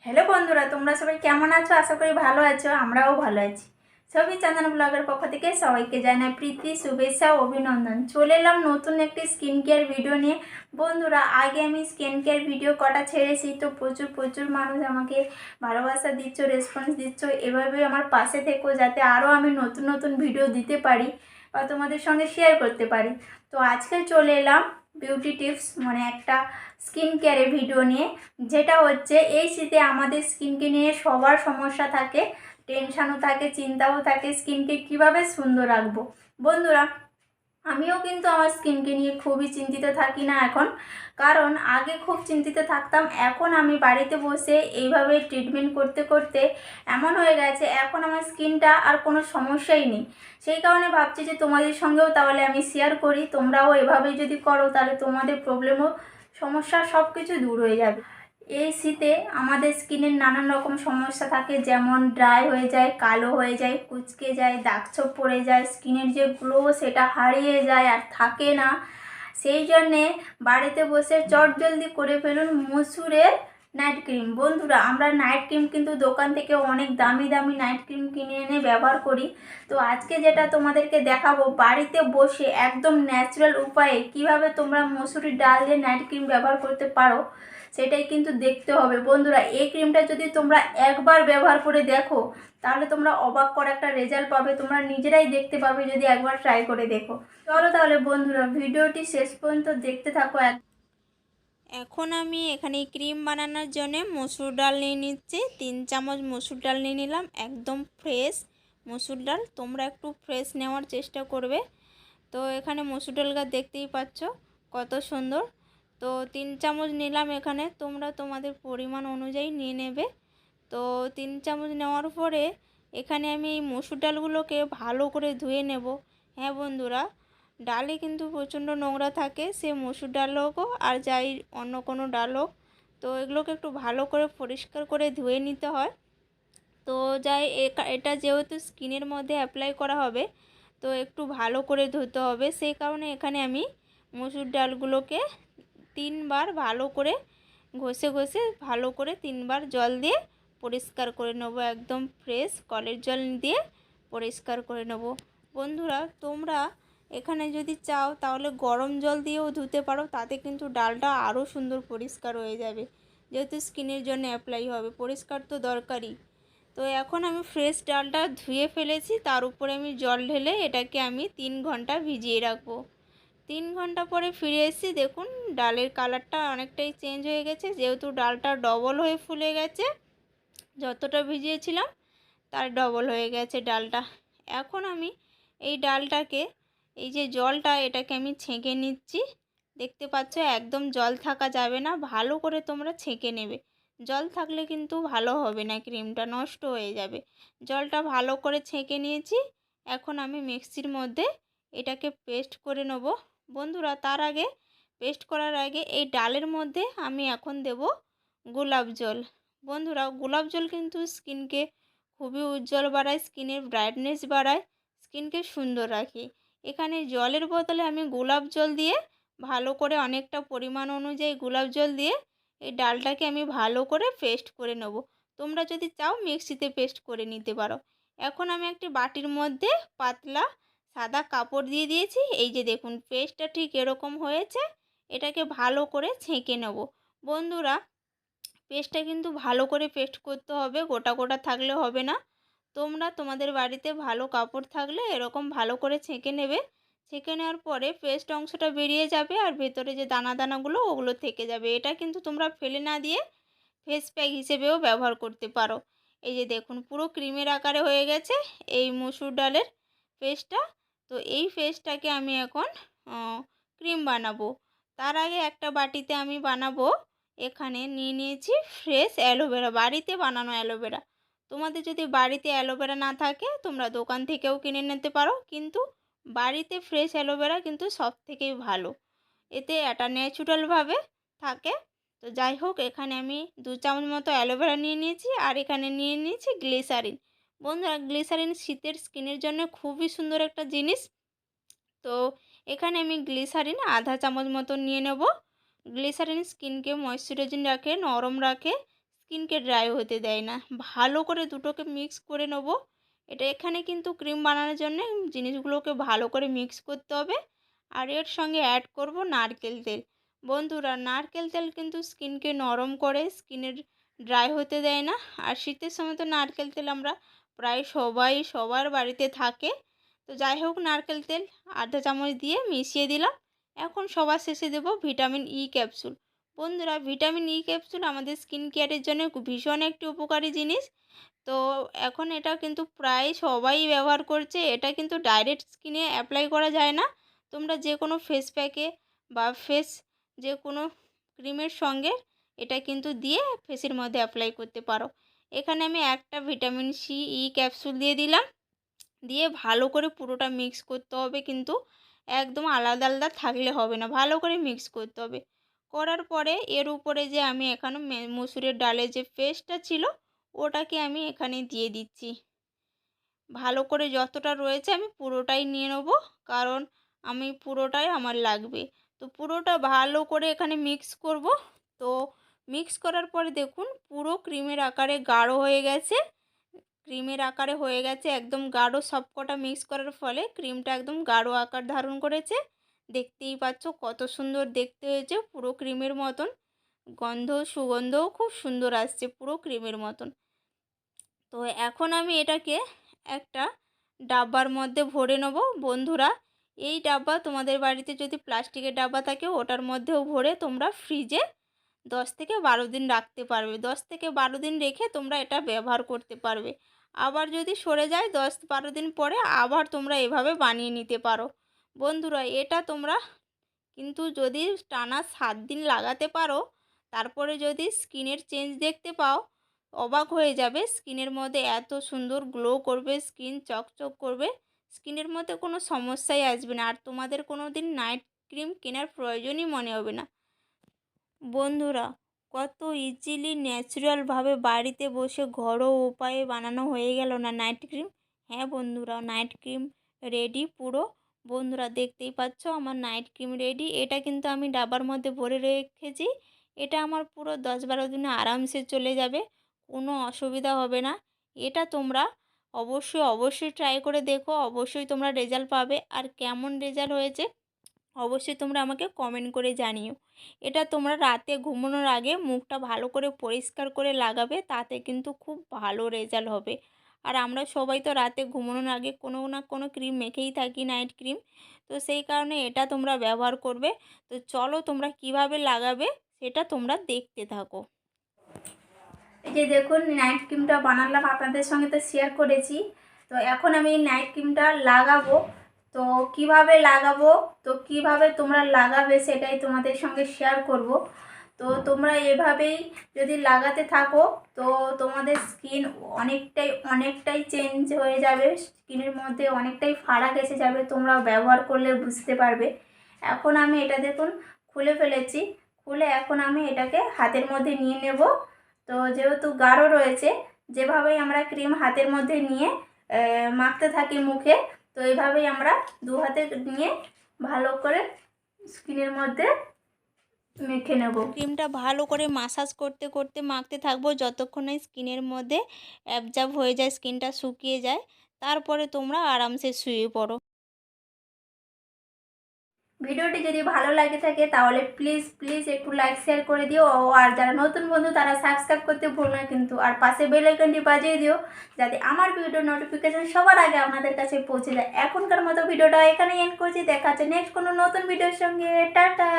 Hello বন্ধুরা, তোমরা সবাই কেমন আছো? আশা করি ভালো আছো। আমরাও ভালো আছি। ছবি চাঁদন ব্লগের পক্ষ থেকে সবাইকে জানাই প্রীতি, শুভেচ্ছা, অভিনন্দন। চলে এলাম নতুন একটি স্কিন কেয়ার ভিডিও নিয়ে। বন্ধুরা, আগে আমি স্কিন কেয়ার ভিডিও কটা ছেড়েছি, তো প্রচুর প্রচুর মানুষ আমাকে ভালোবাসা দিচ্ছ, রেসপন্স দিচ্ছ। এভাবে আমার পাশে থেকো, যাতে আরও আমি নতুন নতুন ভিডিও দিতে পারি বা তোমাদের সঙ্গে শেয়ার করতে পারি। তো আজকে চলে এলাম বিউটি টিপস মানে একটা স্কিন কেয়ারের ভিডিও নিয়ে, যেটা হচ্ছে এই শীতে আমাদের স্কিনকে নিয়ে সবার সমস্যা থাকে, টেনশানও থাকে, চিন্তাও থাকে, স্কিনকে কিভাবে সুন্দর রাখবো। বন্ধুরা, আমিও কিন্তু আমার স্কিনকে নিয়ে খুবই চিন্তিত থাকি না এখন, কারণ আগে খুব চিন্তিত থাকতাম। এখন আমি বাড়িতে বসে এইভাবে ট্রিটমেন্ট করতে করতে এমন হয়ে গেছে, এখন আমার স্কিনটা আর কোনো সমস্যাই নেই। সেই কারণে ভাবছি যে তোমাদের সঙ্গেও তাহলে আমি শেয়ার করি। তোমরাও এভাবেই যদি করো, তাহলে তোমাদের প্রবলেমও, সমস্যা সব কিছু দূর হয়ে যাবে। এই শীতে আমাদের স্কিনের নানান রকম সমস্যা থাকে, যেমন ড্রাই হয়ে যায়, কালো হয়ে যায়, কুচকে যায়, দাগছোপ পড়ে যায়, স্কিনের যে গ্লো সেটা হারিয়ে যায় আর থাকে না। সেই জন্যে বাড়িতে বসে চটজলদি করে ফেলুন মসুরের নাইট ক্রিম। বন্ধুরা, আমরা নাইট ক্রিম কিন্তু দোকান থেকে অনেক দামি দামি নাইট ক্রিম কিনে এনে ব্যবহার করি। তো আজকে যেটা তোমাদেরকে দেখাবো, বাড়িতে বসে একদম ন্যাচারাল উপায়ে কিভাবে তোমরা মসুরির ডাল দিয়ে নাইট ক্রিম ব্যবহার করতে পারো, সেটাই কিন্তু দেখতে হবে। বন্ধুরা, এই ক্রিমটা যদি তোমরা একবার ব্যবহার করে দেখো, তাহলে তোমরা অবাক করা একটা রেজাল্ট পাবে। তোমরা নিজেরাই দেখতে পাবে যদি একবার ট্রাই করে দেখো। চলো তাহলে বন্ধুরা, ভিডিওটি শেষ পর্যন্ত দেখতে থাকো। এখন আমি এখানে ক্রিম বানানোর জন্য মসুর ডাল নিয়ে নিচ্ছি। 3 চামচ মসুর ডাল নিয়ে নিলাম, একদম ফ্রেশ মসুর ডাল। তোমরা একটু ফ্রেশ নেওয়ার চেষ্টা করবে। তো এখানে মসুর ডালটা দেখতেই পাচ্ছ কত সুন্দর। তো 3 চামচ নিলাম এখানে, তোমরা তোমাদের পরিমাণ অনুযায়ী নিয়ে নেবে। তো 3 চামচ নেওয়ার পরে এখানে আমি এই মসুর ডালগুলোকে ভালো করে ধুয়ে নেব। হ্যাঁ বন্ধুরা, ডালে কিন্তু প্রচণ্ড নোংরা থাকে, সে মসুর ডাল হোক আর যাই অন্য কোনো ডাল হোক। তো এগুলোকে একটু ভালো করে পরিষ্কার করে ধুয়ে নিতে হয়। তো যাই এটা যেহেতু স্কিনের মধ্যে অ্যাপ্লাই করা হবে, তো একটু ভালো করে ধুতে হবে। সেই কারণে এখানে আমি মসুর ডালগুলোকে 3বার ভালো করে ঘষে ঘষে ভালো করে 3বার জল দিয়ে পরিষ্কার করে নেব। একদম ফ্রেশ কলের জল দিয়ে পরিষ্কার করে নেব। বন্ধুরা, তোমরা এখানে যদি চাও তাহলে গরম জল দিয়েও ধুতে পারো, তাতে কিন্তু ডালটা আরও সুন্দর পরিষ্কার হয়ে যাবে। যেহেতু স্কিনের জন্য অ্যাপ্লাই হবে, পরিষ্কার তো দরকারই। তো এখন আমি ফ্রেশ ডালটা ধুয়ে ফেলেছি, তার উপরে আমি জল ঢেলে এটাকে আমি 3 ঘন্টা ভিজিয়ে রাখবো। 3 ঘন্টা পরে ফিরে এসেছি, দেখুন ডালের কালারটা অনেকটাই চেঞ্জ হয়ে গেছে, যেহেতু ডালটা ডবল হয়ে ফুলে গেছে। যতটা ভিজিয়েছিলাম তার ডবল হয়ে গেছে ডালটা। এখন আমি এই ডালটাকে, এই যে জলটা, এটাকে আমি ছেঁকে নিচ্ছি। দেখতে পাচ্ছ একদম জল থাকা যাবে না, ভালো করে তোমরা ছেঁকে নেবে। জল থাকলে কিন্তু ভালো হবে না, ক্রিমটা নষ্ট হয়ে যাবে। জলটা ভালো করে ছেঁকে নিয়েছি। এখন আমি মিক্সির মধ্যে এটাকে পেস্ট করে নেব। বন্ধুরা, তার আগে, পেস্ট করার আগে এই ডালের মধ্যে আমি এখন দেব গোলাপ জল। বন্ধুরা, গোলাপ জল কিন্তু স্কিনকে খুবই উজ্জ্বল বাড়ায়, স্কিনের ব্রাইটনেস বাড়ায়, স্কিনকে সুন্দর রাখে। এখানে জলের বদলে আমি গোলাপ জল দিয়ে ভালো করে, অনেকটা পরিমাণ অনুযায়ী গোলাপ জল দিয়ে এই ডালটাকে আমি ভালো করে পেস্ট করে নেব। তোমরা যদি চাও মিক্সিতে পেস্ট করে নিতে পারো। এখন আমি একটি বাটির মধ্যে পাতলা সাদা কাপড় দিয়ে দিয়েছি। এই যে দেখুন পেস্টটা ঠিক এরকম হয়েছে। এটাকে ভালো করে ছেঁকে নেব। বন্ধুরা, পেস্টটা কিন্তু ভালো করে পেস্ট করতে হবে, গোটা গোটা থাকলে হবে না। তোমরা তোমাদের বাড়িতে ভালো কাপড় থাকলে এরকম ভালো করে ছেঁকে নেবে। ছেঁকে নেওয়ার পরে পেস্ট অংশটা বেরিয়ে যাবে, আর ভেতরে যে দানা দানাগুলো ওগুলো থেকে যাবে। এটা কিন্তু তোমরা ফেলে না দিয়ে ফেস প্যাক হিসেবেও ব্যবহার করতে পারো। এই যে দেখুন পুরো ক্রিমের আকারে হয়ে গেছে এই মসুর ডালের পেস্টটা। তো এই পেস্টটাকে আমি এখন ক্রিম বানাবো। তার আগে একটা বাটিতে আমি বানাবো, এখানে নিয়ে নিয়েছি ফ্রেশ অ্যালোভেরা, বাড়িতে বানানো অ্যালোভেরা। তোমাদের যদি বাড়িতে অ্যালোভেরা না থাকে তোমরা দোকান থেকেও কিনে নিতে পারো, কিন্তু বাড়িতে ফ্রেশ অ্যালোভেরা কিন্তু সব থেকেই ভালো, এতে এটা ন্যাচুরালভাবে থাকে। তো যাই হোক, এখানে আমি 2 চামচ মতো অ্যালোভেরা নিয়ে নিয়েছি, আর এখানে নিয়ে নিয়েছি গ্লিসারিন। বন্ধুরা, গ্লিসারিন শীতের স্কিনের জন্য খুবই সুন্দর একটা জিনিস। তো এখানে আমি গ্লিসারিন আধা চামচ মতো নিয়ে নেব। গ্লিসারিন স্কিনকে ময়শ্চারাইজিং রাখে, নরম রাখে, স্কিনকে ড্রাই হতে দেয় না। ভালো করে দুটোকে মিক্স করে নেব। এটা এখানে কিন্তু ক্রিম বানানোর জন্য জিনিসগুলোকে ভালো করে মিক্স করতে হবে। আর এর সঙ্গে অ্যাড করব নারকেল তেল। বন্ধুরা, নারকেল তেল কিন্তু স্কিনকে নরম করে, স্কিনের ড্রাই হতে দেয় না। আর শীতের সময় তো নারকেল তেল আমরা প্রায় সবার বাড়িতে থাকে। তো যাই হোক, নারকেল তেল আধা চামচ দিয়ে মিশিয়ে দিলাম। এখন সবার শেষে দেব ভিটামিন ই ক্যাপসুল। বন্ধুরা, ভিটামিন ই ক্যাপসুল আমাদের স্কিন কেয়ারের জন্য ভীষণ একটি উপকারী জিনিস। তো এখন এটা কিন্তু প্রায় সবাই ব্যবহার করছে। এটা কিন্তু ডাইরেক্ট স্কিনে অ্যাপ্লাই করা যায় না। তোমরা যে কোনো ফেস প্যাকে বা যে কোনো ক্রিমের সঙ্গে এটা কিন্তু দিয়ে ফেসের মধ্যে অ্যাপ্লাই করতে পারো। এখানে আমি একটা ভিটামিন সি ই ক্যাপসুল দিয়ে দিলাম। দিয়ে ভালো করে পুরোটা মিক্স করতে হবে, কিন্তু একদম আলাদা আলাদা থাকলে হবে না, ভালো করে মিক্স করতে হবে। করার পরে এর উপরে যে আমি এখানে মসুরের ডালের যে পেস্টটা ছিল ওটাকে আমি এখানে দিয়ে দিচ্ছি। ভালো করে যতটা রয়েছে আমি পুরোটাই নিয়ে নেব, কারণ আমি পুরোটাই আমার লাগবে। তো পুরোটা ভালো করে এখানে মিক্স করব। তো মিক্স করার পরে দেখুন পুরো ক্রিমের আকারে গাঢ় হয়ে গেছে। একদম গাঢ়, সবকটা মিক্স করার ফলে ক্রিমটা একদম গাঢ় আকার ধারণ করেছে। দেখতেই পাচ্ছ কত সুন্দর দেখতে হয়েছে, পুরো ক্রিমের মতন। সুগন্ধও খুব সুন্দর আসছে, পুরো ক্রিমের মতন। তো এখন আমি এটাকে একটা ডাব্বার মধ্যে ভরে নেব। বন্ধুরা, এই ডাব্বা তোমাদের বাড়িতে যদি প্লাস্টিকের ডাব্বা থাকে ওটার মধ্যেও ভরে তোমরা ফ্রিজে 10 থেকে 12 দিন রাখতে পারবে। 10 থেকে 12 দিন রেখে তোমরা এটা ব্যবহার করতে পারবে। আবার যদি সরে যায় 10-12 দিন পরে আবার তোমরা এভাবে বানিয়ে নিতে পারো। বন্ধুরা, এটা তোমরা কিন্তু যদি টানা 7 দিন লাগাতে পারো, তারপরে যদি স্কিনের চেঞ্জ দেখতে পাও, অবাক হয়ে যাবে। স্কিনের মধ্যে এত সুন্দর গ্লো করবে, স্কিন চকচক করবে, স্কিনের মধ্যে কোনো সমস্যাই আসবে না। আর তোমাদের কোনো দিন নাইট ক্রিম কেনার প্রয়োজনই মনে হবে না। বন্ধুরা, কত ইজিলি ন্যাচারালভাবে বাড়িতে বসে ঘরোয়া উপায়ে বানানো হয়ে গেল না নাইট ক্রিম। হ্যাঁ বন্ধুরা, নাইট ক্রিম রেডি পুরো। বন্ধুরা, দেখতেই পাচ্ছ আমার নাইট ক্রিম রেডি। এটা কিন্তু আমি ডাবার মধ্যে ভরে রেখেছি। এটা আমার পুরো 10-12 দিনে আরামসে চলে যাবে, কোনো অসুবিধা হবে না। এটা তোমরা অবশ্যই ট্রাই করে দেখো, অবশ্যই তোমরা রেজাল্ট পাবে। আর কেমন রেজাল্ট হয়েছে অবশ্যই তোমরা আমাকে কমেন্ট করে জানিও। এটা তোমরা রাতে ঘুমানোর আগে মুখটা ভালো করে পরিষ্কার করে লাগাবে, তাতে কিন্তু খুব ভালো রেজাল্ট হবে। আর আমরা সবাই তো রাতে ঘুমানোর আগে কোনো না কোনো ক্রিম মেখেই থাকি, নাইট ক্রিম। তো সেই কারণে এটা তোমরা ব্যবহার করবে। তো চলো তোমরা কিভাবে লাগাবে সেটা তোমরা দেখতে থাকো। এই যে দেখুন নাইট ক্রিমটা বানালাম, আপনাদের সঙ্গে তো শেয়ার করেছি। তো এখন আমি নাইট ক্রিমটা লাগাবো। তো কিভাবে তোমরা লাগাবে সেটাই তোমাদের সঙ্গে শেয়ার করব। তো তোমরা এভাবেই যদি লাগাতে থাকো তো তোমাদের স্কিন অনেকটাই চেঞ্জ হয়ে যাবে, স্কিনের মধ্যে অনেকটাই ফারাক এসে যাবে, তোমরা ব্যবহার করলে বুঝতে পারবে। এখন আমি এটা দেখুন খুলে ফেলেছি। এখন আমি এটাকে হাতের মধ্যে নিয়ে নেব। তো যেহেতু গাঢ় রয়েছে, যেভাবেই আমরা ক্রিম হাতের মধ্যে নিয়ে মাখতে থাকি মুখে, তো এইভাবেই আমরা দু হাতে নিয়ে ভালো করে স্কিনের মধ্যে মেখে নেব। ক্রিমটা ভালো করে মাসাজ করতে করতে মাখতে থাকবো যতক্ষণ না স্কিনের মধ্যে অ্যাবজর্ব হয়ে যায়, স্কিনটা শুকিয়ে যায়। তারপরে তোমরা আরামসে শুয়ে পড়ো। ভিডিওটি যদি ভালো লাগে থাকে তাহলে প্লিজ একটু লাইক শেয়ার করে দিও। আর যারা নতুন বন্ধু তারা সাবস্ক্রাইব করতে ভুলো না কিন্তু। আর পাশে বেল আইকনটি বাজিয়ে দিও যাতে আমার ভিডিও নোটিফিকেশন সবার আগে আপনাদের কাছে পৌঁছে যায়। এখনকার মতো ভিডিওটা এখানে এন্ড করছি। দেখা হচ্ছে নেক্সট কোনো নতুন ভিডিওর সঙ্গে। টাটা।